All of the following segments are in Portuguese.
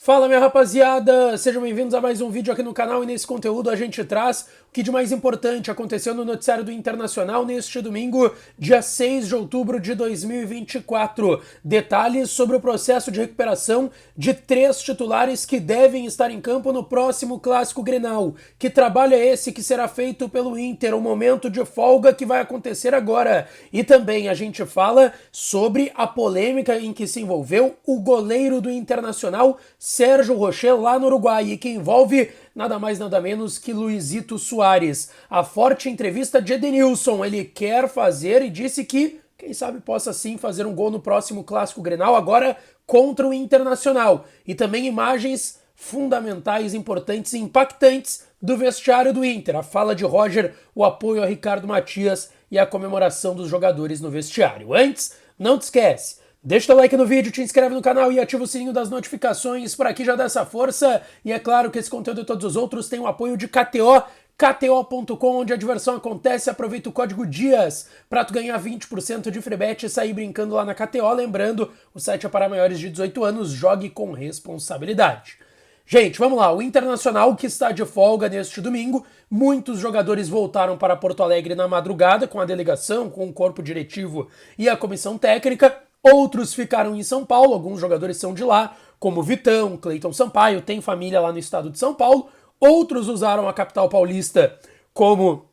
Fala, minha rapaziada! Sejam bem-vindos a mais um vídeo aqui no canal, e nesse conteúdo a gente traz o que de mais importante aconteceu no noticiário do Internacional neste domingo, dia 6 de outubro de 2024. Detalhes sobre o processo de recuperação de 3 titulares que devem estar em campo no próximo Clássico Grenal. Que trabalho é esse que será feito pelo Inter? O momento de folga que vai acontecer agora. E também a gente fala sobre a polêmica em que se envolveu o goleiro do Internacional, Sérgio Rocher, lá no Uruguai, e que envolve nada mais nada menos que Luizito Soares. A forte entrevista de Edenilson, ele quer fazer e disse que, quem sabe, possa sim fazer um gol no próximo Clássico Grenal, agora contra o Internacional. E também imagens fundamentais, importantes e impactantes do vestiário do Inter. A fala de Roger, o apoio a Ricardo Matias e a comemoração dos jogadores no vestiário. Antes, não te esquece, deixa o like no vídeo, te inscreve no canal e ativa o sininho das notificações, por aqui já dá essa força. E é claro que esse conteúdo e todos os outros têm o apoio de KTO, KTO.com, onde a diversão acontece. Aproveita o código DIAS para tu ganhar 20% de free bet e sair brincando lá na KTO. Lembrando, o site é para maiores de 18 anos, jogue com responsabilidade. Gente, vamos lá, o Internacional que está de folga neste domingo, muitos jogadores voltaram para Porto Alegre na madrugada com a delegação, com o corpo diretivo e a comissão técnica. Outros ficaram em São Paulo, alguns jogadores são de lá, como Vitão, Cleiton Sampaio, tem família lá no estado de São Paulo. Outros usaram a capital paulista como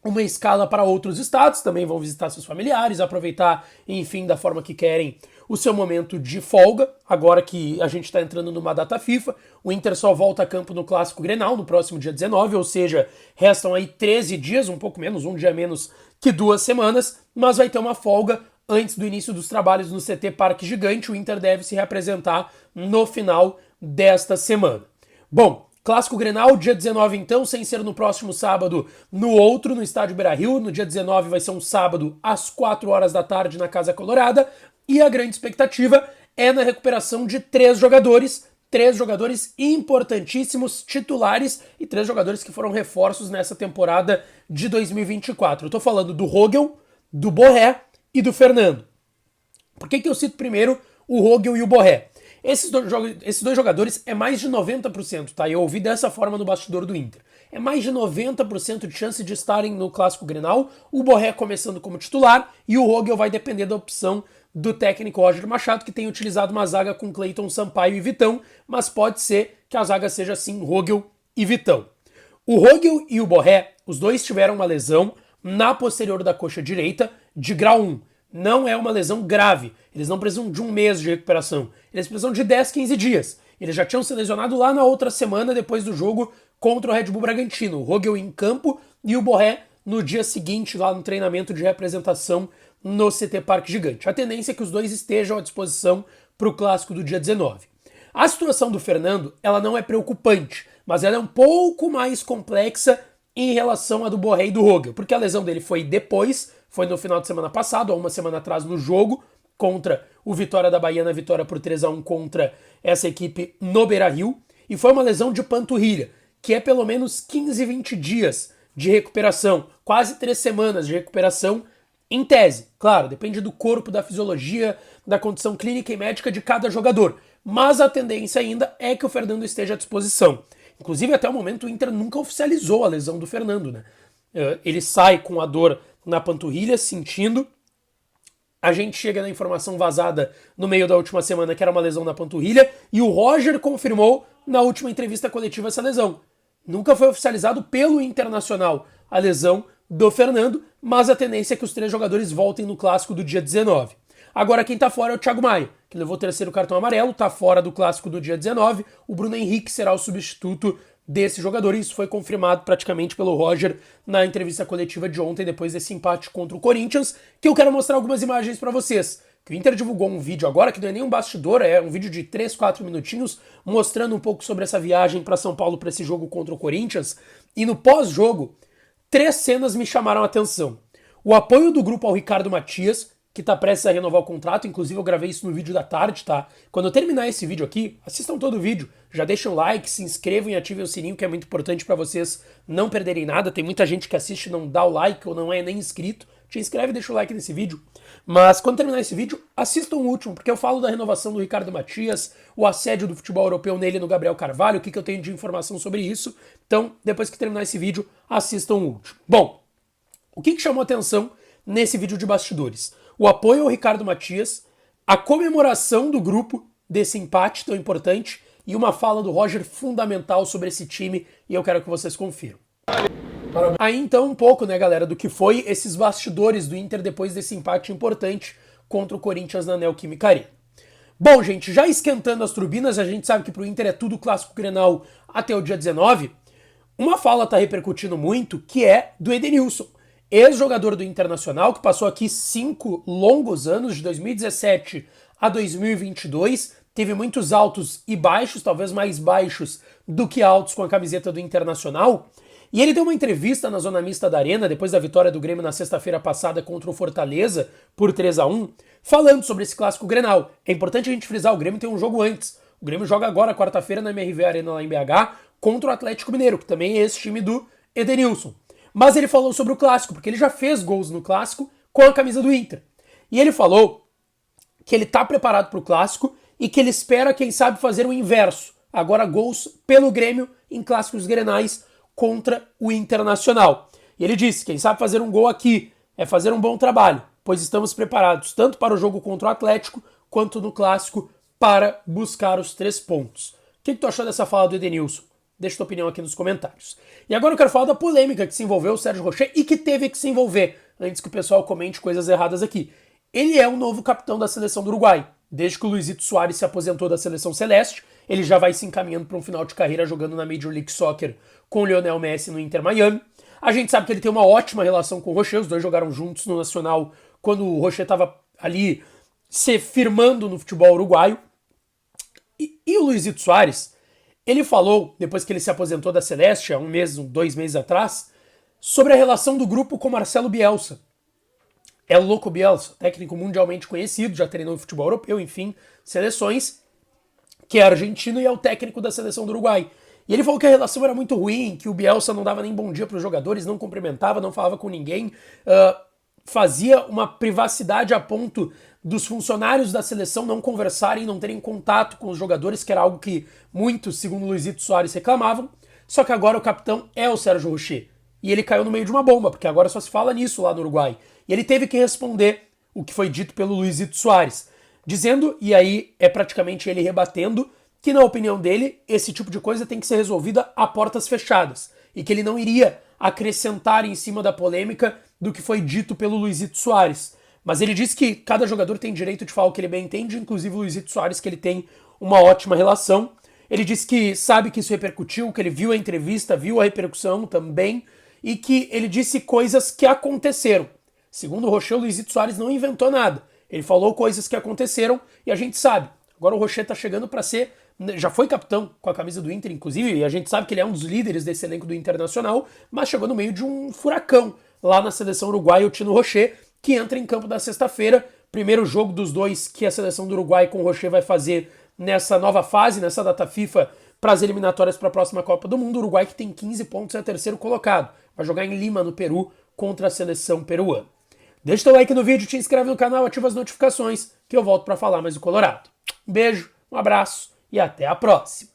uma escala para outros estados, também vão visitar seus familiares, aproveitar, enfim, da forma que querem, o seu momento de folga. Agora que a gente está entrando numa data FIFA, o Inter só volta a campo no Clássico Grenal, no próximo dia 19, ou seja, restam aí 13 dias, um pouco menos, um dia menos que 2 semanas, mas vai ter uma folga antes do início dos trabalhos no CT Parque Gigante. O Inter deve se reapresentar no final desta semana. Bom, Clássico Grenal, dia 19 então, sem ser no próximo sábado, no outro, no estádio Beira-Rio. No dia 19 vai ser um sábado, às 4 horas da tarde, na Casa Colorada. E a grande expectativa é na recuperação de 3 jogadores importantíssimos, titulares, e 3 jogadores que foram reforços nessa temporada de 2024. Eu tô falando do Rogel, do Borré e do Fernando. Por que eu cito primeiro o Rogel e o Borré? Esses dois jogadores é mais de 90%, tá? Eu ouvi dessa forma no bastidor do Inter. É mais de 90% de chance de estarem no Clássico Grenal, o Borré começando como titular, e o Rogel vai depender da opção do técnico Roger Machado, que tem utilizado uma zaga com Cleiton Sampaio e Vitão, mas pode ser que a zaga seja assim, Rogel e Vitão. O Rogel e o Borré, os dois tiveram uma lesão na posterior da coxa direita de grau 1. Não é uma lesão grave, eles não precisam de um mês de recuperação, eles precisam de 10, 15 dias. Eles já tinham se lesionado lá na outra semana, depois do jogo contra o Red Bull Bragantino. O Rogel em campo e o Borré no dia seguinte, lá no treinamento de representação no CT Parque Gigante. A tendência é que os dois estejam à disposição para o clássico do dia 19. A situação do Fernando, ela não é preocupante, mas ela é um pouco mais complexa em relação à do Borré e do Rogel, porque a lesão dele foi depois, foi no final de semana passado, há uma semana atrás, no jogo contra o Vitória da Bahia, na vitória por 3-1 contra essa equipe no Beira-Rio, e foi uma lesão de panturrilha, que é pelo menos 15, 20 dias de recuperação, quase 3 semanas de recuperação em tese. Claro, depende do corpo, da fisiologia, da condição clínica e médica de cada jogador, mas a tendência ainda é que o Fernando esteja à disposição. Inclusive, até o momento, o Inter nunca oficializou a lesão do Fernando, né? Ele sai com a dor na panturrilha, sentindo. A gente chega na informação vazada no meio da última semana que era uma lesão na panturrilha, e o Roger confirmou na última entrevista coletiva essa lesão. Nunca foi oficializado pelo Internacional a lesão do Fernando, mas a tendência é que os 3 jogadores voltem no clássico do dia 19. Agora quem tá fora é o Thiago Maia, que levou o 3º cartão amarelo, tá fora do clássico do dia 19. O Bruno Henrique será o substituto desse jogador, e isso foi confirmado praticamente pelo Roger na entrevista coletiva de ontem, depois desse empate contra o Corinthians, que eu quero mostrar algumas imagens para vocês. Que o Inter divulgou um vídeo agora, que não é nem um bastidor, é um vídeo de 3, 4 minutinhos, mostrando um pouco sobre essa viagem para São Paulo para esse jogo contra o Corinthians. E no pós-jogo, 3 cenas me chamaram a atenção. O apoio do grupo ao Ricardo Matias, que tá prestes a renovar o contrato, inclusive eu gravei isso no vídeo da tarde, tá? Quando eu terminar esse vídeo aqui, assistam todo o vídeo, já deixem o like, se inscrevam e ativem o sininho, que é muito importante para vocês não perderem nada. Tem muita gente que assiste e não dá o like ou não é nem inscrito, te inscreve e deixa o like nesse vídeo. Mas quando terminar esse vídeo, assistam o último, porque eu falo da renovação do Ricardo Matias, o assédio do futebol europeu nele no Gabriel Carvalho, o que eu tenho de informação sobre isso. Então, depois que terminar esse vídeo, assistam o último. Bom, o que chamou atenção nesse vídeo de bastidores? O apoio ao Ricardo Matias, a comemoração do grupo desse empate tão importante e uma fala do Roger fundamental sobre esse time, e eu quero que vocês confiram. Aí então um pouco, né, galera, do que foi esses bastidores do Inter depois desse empate importante contra o Corinthians na Neoquímica Arena. Bom, gente, já esquentando as turbinas, a gente sabe que pro Inter é tudo clássico Grenal até o dia 19, uma fala tá repercutindo muito, que é do Edenilson, ex-jogador do Internacional, que passou aqui 5 longos anos, de 2017 a 2022, teve muitos altos e baixos, talvez mais baixos do que altos com a camiseta do Internacional. E ele deu uma entrevista na zona mista da Arena, depois da vitória do Grêmio na sexta-feira passada contra o Fortaleza, por 3-1, falando sobre esse clássico Grenal. É importante a gente frisar, o Grêmio tem um jogo antes. O Grêmio joga agora, quarta-feira, na MRV Arena lá em BH, contra o Atlético Mineiro, que também é esse time do Edenilson. Mas ele falou sobre o clássico, porque ele já fez gols no clássico com a camisa do Inter. E ele falou que ele tá preparado pro clássico e que ele espera, quem sabe, fazer o inverso. Agora gols pelo Grêmio em clássicos grenais contra o Internacional. E ele disse, quem sabe fazer um gol aqui é fazer um bom trabalho, pois estamos preparados tanto para o jogo contra o Atlético, quanto no clássico para buscar os 3 pontos. O que tu achou dessa fala do Edenilson? Deixa tua opinião aqui nos comentários. E agora eu quero falar da polêmica que se envolveu o Sérgio Rocher e que teve que se envolver, antes que o pessoal comente coisas erradas aqui. Ele é o novo capitão da seleção do Uruguai. Desde que o Luizito Soares se aposentou da seleção celeste, ele já vai se encaminhando para um final de carreira jogando na Major League Soccer com o Lionel Messi no Inter Miami. A gente sabe que ele tem uma ótima relação com o Rocher, os dois jogaram juntos no Nacional quando o Rocher estava ali se firmando no futebol uruguaio. E o Luizito Soares, ele falou, depois que ele se aposentou da Celeste, há 2 meses atrás, sobre a relação do grupo com Marcelo Bielsa. É o Louco Bielsa, técnico mundialmente conhecido, já treinou no futebol europeu, enfim, seleções, que é argentino e é o técnico da seleção do Uruguai. E ele falou que a relação era muito ruim, que o Bielsa não dava nem bom dia para os jogadores, não cumprimentava, não falava com ninguém, fazia uma privacidade a ponto dos funcionários da seleção não conversarem, não terem contato com os jogadores, que era algo que muitos, segundo Luizito Soares, reclamavam. Só que agora o capitão é o Sérgio Rocher. E ele caiu no meio de uma bomba, porque agora só se fala nisso lá no Uruguai. E ele teve que responder o que foi dito pelo Luizito Soares, dizendo, e aí é praticamente ele rebatendo, que na opinião dele, esse tipo de coisa tem que ser resolvida a portas fechadas, e que ele não iria acrescentar em cima da polêmica do que foi dito pelo Luizito Soares. Mas ele disse que cada jogador tem direito de falar o que ele bem entende, inclusive o Luizito Soares, que ele tem uma ótima relação. Ele disse que sabe que isso repercutiu, que ele viu a entrevista, viu a repercussão também, e que ele disse coisas que aconteceram. Segundo o Rocher, o Luizito Soares não inventou nada. Ele falou coisas que aconteceram e a gente sabe. Agora o Rocher tá chegando para ser... Já foi capitão com a camisa do Inter, inclusive, e a gente sabe que ele é um dos líderes desse elenco do Internacional, mas chegou no meio de um furacão lá na seleção uruguaia, o Tino Rocher, que entra em campo na sexta-feira. Primeiro jogo dos dois que a seleção do Uruguai com o Rocher vai fazer nessa nova fase, nessa data FIFA, para as eliminatórias para a próxima Copa do Mundo. O Uruguai, que tem 15 pontos, é terceiro colocado. Vai jogar em Lima, no Peru, contra a seleção peruana. Deixa teu like no vídeo, te inscreve no canal, ativa as notificações, que eu volto para falar mais do Colorado. Um beijo, um abraço e até a próxima!